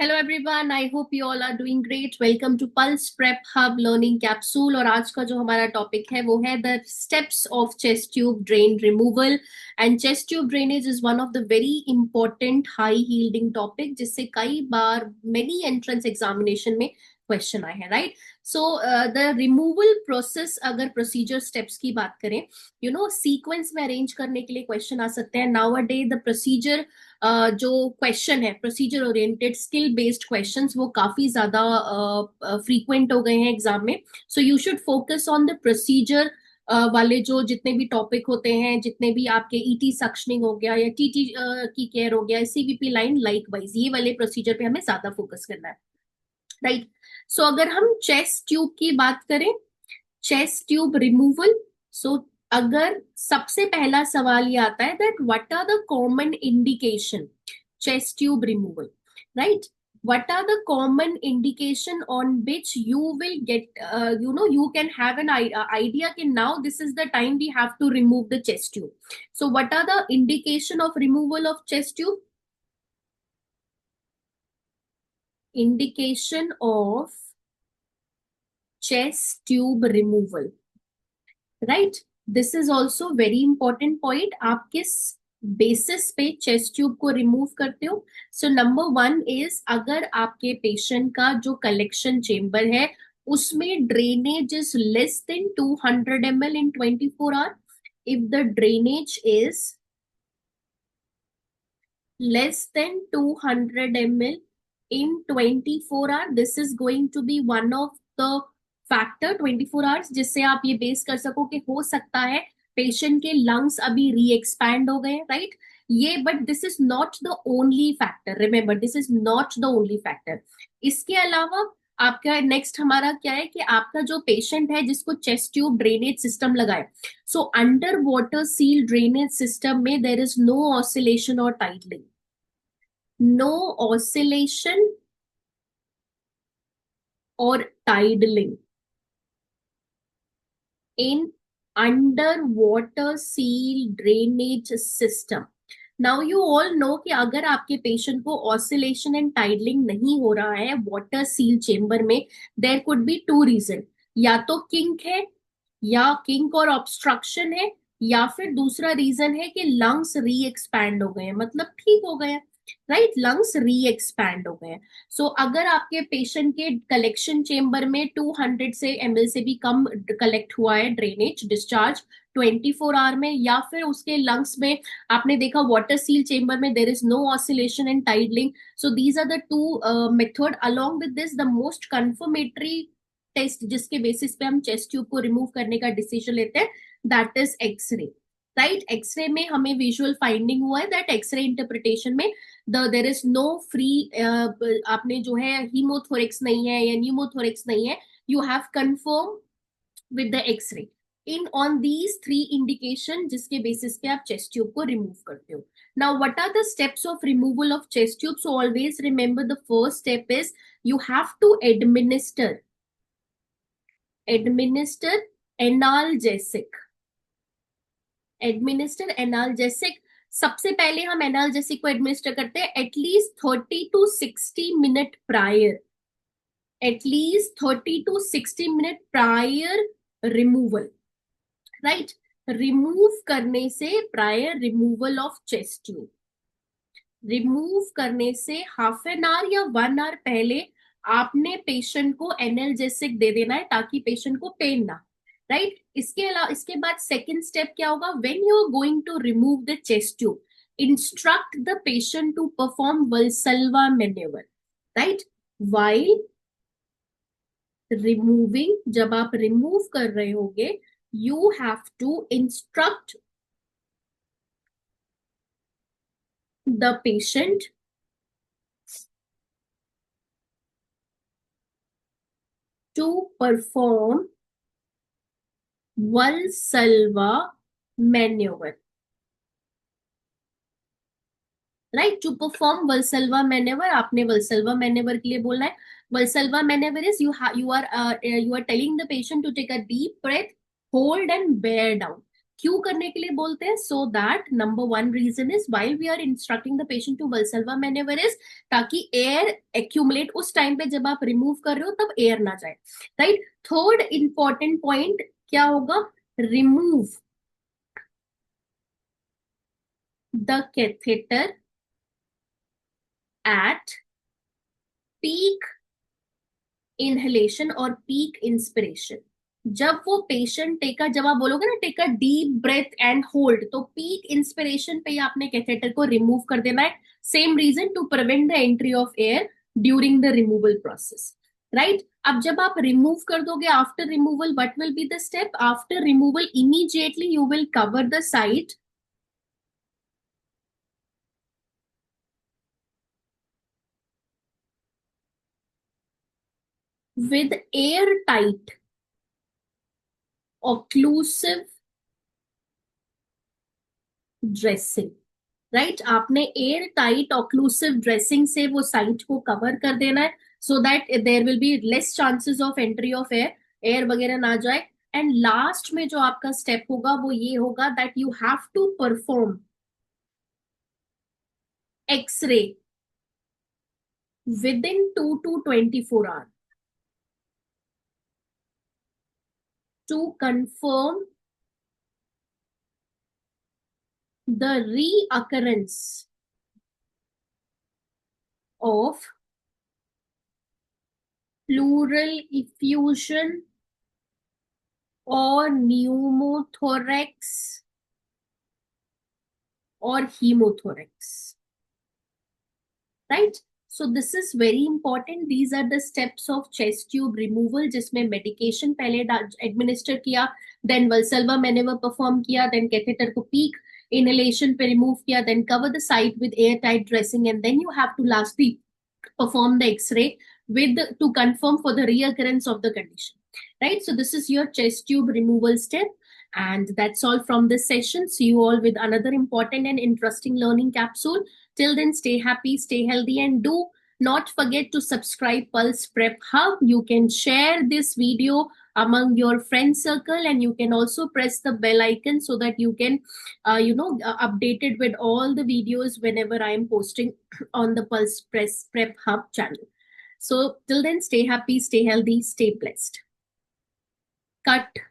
Hello everyone, I hope you all are doing great. Welcome to pulse prep hub learning capsule. और आज का जो हमारा topic है वो है the steps of chest tube drain removal. And chest tube drainage is one of the very important high yielding topic, जिससे कई बार मेनी एंट्रेंस एग्जामिनेशन में क्वेश्चन आए हैं, right. So the removal process, अगर प्रोसीजर स्टेप्स की बात करें, सीक्वेंस में अरेंज करने के लिए क्वेश्चन आ सकते हैं। Now a day the procedure जो क्वेश्चन है, procedure oriented skill based questions, वो काफी ज्यादा फ्रीक्वेंट हो गए हैं एग्जाम में। So you should focus on the procedure वाले जो जितने भी टॉपिक होते हैं, जितने भी आपके ईटी सक्शनिंग हो गया या टीटी की केयर हो गया, सीवीपी लाइन लाइक वाइज, ये वाले प्रोसीजर पे हमें ज्यादा फोकस करना है, राइट। सो अगर हम चेस्ट ट्यूब की बात करें, चेस्ट ट्यूब रिमूवल, सो अगर सबसे पहला सवाल ये आता है that what are the common indication chest tube removal, right. what are the common indication on which you will get you can have an idea कि now this is the time we have to remove the chest tube. So what are the indication of removal of chest tube? Indication of chest tube removal, right. This is also very important point. आप किस basis पे chest tube को remove करते हो? So number one is, अगर आपके patient का जो कलेक्शन चेम्बर है उसमें drainage is less than 200 ml in 24 hours, if the drainage is less than 200 ml in 24 hours, this is going to be one of the factor 24 hours, जिससे आप ये base कर सको कि हो सकता है पेशेंट के लंग्स अभी री एक्सपैंड हो गए, राइट। ये but this is not the only factor, remember this is not the only factor. इसके अलावा आपका नेक्स्ट हमारा क्या है कि आपका जो पेशेंट है जिसको चेस्ट ट्यूब ड्रेनेज सिस्टम लगाए, so under water seal drainage system में देर इज नो ऑसिलेशन और टाइडलिंग, no oscillation or tidling in underwater seal drainage system. Now you all know कि अगर आपके पेशेंट को ऑसिलेशन एंड टाइडलिंग नहीं हो रहा है वाटर सील चेम्बर में, there could be two reason. या तो किंक है, या किंक और ऑब्स्ट्रक्शन है, या फिर दूसरा रीजन है कि लंग्स री एक्सपैंड हो गए हैं, मतलब ठीक हो गए हैं, राइट। लंग्स री एक्सपैंड हो गए हैं। सो अगर आपके पेशेंट के कलेक्शन चेम्बर में 200 से ml से भी कम कलेक्ट हुआ है ड्रेनेज डिस्चार्ज 24 आवर में, या फिर उसके लंग्स में आपने देखा वाटर सील चेम्बर में there is no oscillation and tidaling, so these are the two method. Along with this the most confirmatory test जिसके बेसिस पे हम चेस्ट ट्यूब को रिमूव करने का डिसीजन लेते हैं, that is x-ray, right. X-ray में हमें विजुअल फाइंडिंग हुआ है दैट एक्सरे इंटरप्रिटेशन में देर इज नो फ्री, आपने जो है हीमोथोरिक्स नहीं है या न्यूमोथोरिक्स नहीं है, you have confirm with the x-ray in on these three indication, जिसके बेसिस पे आप चेस्ट ट्यूब को रिमूव करते हो। Now what are the steps of removal of chest tube? So always remember the first step is you have to administer analgesic. सबसे पहले हम analgesic को एडमिनिस्टर करते हैं at least 30 to 60 minute prior, at least 30 to 60 minute prior removal, right. Remove करने से, prior removal of chest tube, remove करने से हाफ एन आवर या 1 hour पहले आपने पेशेंट को एनाल्जेसिक दे देना है ताकि पेशेंट को पेन ना, राइट। इसके अलावा इसके बाद सेकेंड स्टेप क्या होगा? When you are going to remove the chest tube, instruct the patient to perform Valsalva maneuver, right. While removing, जब आप रिमूव कर रहे होगे, you have to instruct the patient to perform Valsalva maneuver, right. To perform Valsalva maneuver, आपने Valsalva maneuver के लिए बोलना है। Valsalva maneuver is you are telling the patient to take a deep breath, hold and bear down, क्यों करने के लिए बोलते हैं? So that number one reason is while we are instructing the patient to Valsalva maneuver is ताकि air accumulate, उस time पे जब आप रिमूव कर रहे हो तब एयर ना जाए, राइट? थर्ड इंपॉर्टेंट पॉइंट क्या होगा? Remove the catheter at peak inhalation और पीक इंस्पिरेशन। जब वो पेशेंट टेक, जब आप बोलोगे ना take a deep breath and hold, तो पीक इंस्पिरेशन पे ही आपने कैथेटर को रिमूव कर देना है। Same reason, to prevent the entry of air during the removal process, right? अब जब आप रिमूव कर दोगे, after removal what will be the step? After removal immediately you will cover the site with airtight occlusive dressing, right? आपने air tight occlusive dressing से वो site को cover कर देना है, so that there will be less chances of entry of air, air वगैरह ना जाए। एंड लास्ट में जो आपका स्टेप होगा वो ये होगा that you have to perform x-ray with in 2 to 24 hours to confirm the reoccurrence of pleural effusion or pneumothorax or hemothorax, right? So this is very important. These are the steps of chest tube removal, जिसमें medication पहले administer किया, then Valsalva maneuver perform किया, then catheter को peak inhalation पे remove किया, then cover the site with airtight dressing, and then you have to lastly perform the X-ray with to confirm for the reoccurrence of the condition, right? So this is your chest tube removal step. And that's all from this session. See you all with another important and interesting learning capsule. Till then, stay happy, stay healthy, and do not forget to subscribe Pulse Prep Hub. You can share this video among your friend circle, and you can also press the bell icon so that you can updated with all the videos whenever I am posting on the Pulse Prep Hub channel. So till then, stay happy, stay healthy, stay blessed. Cut.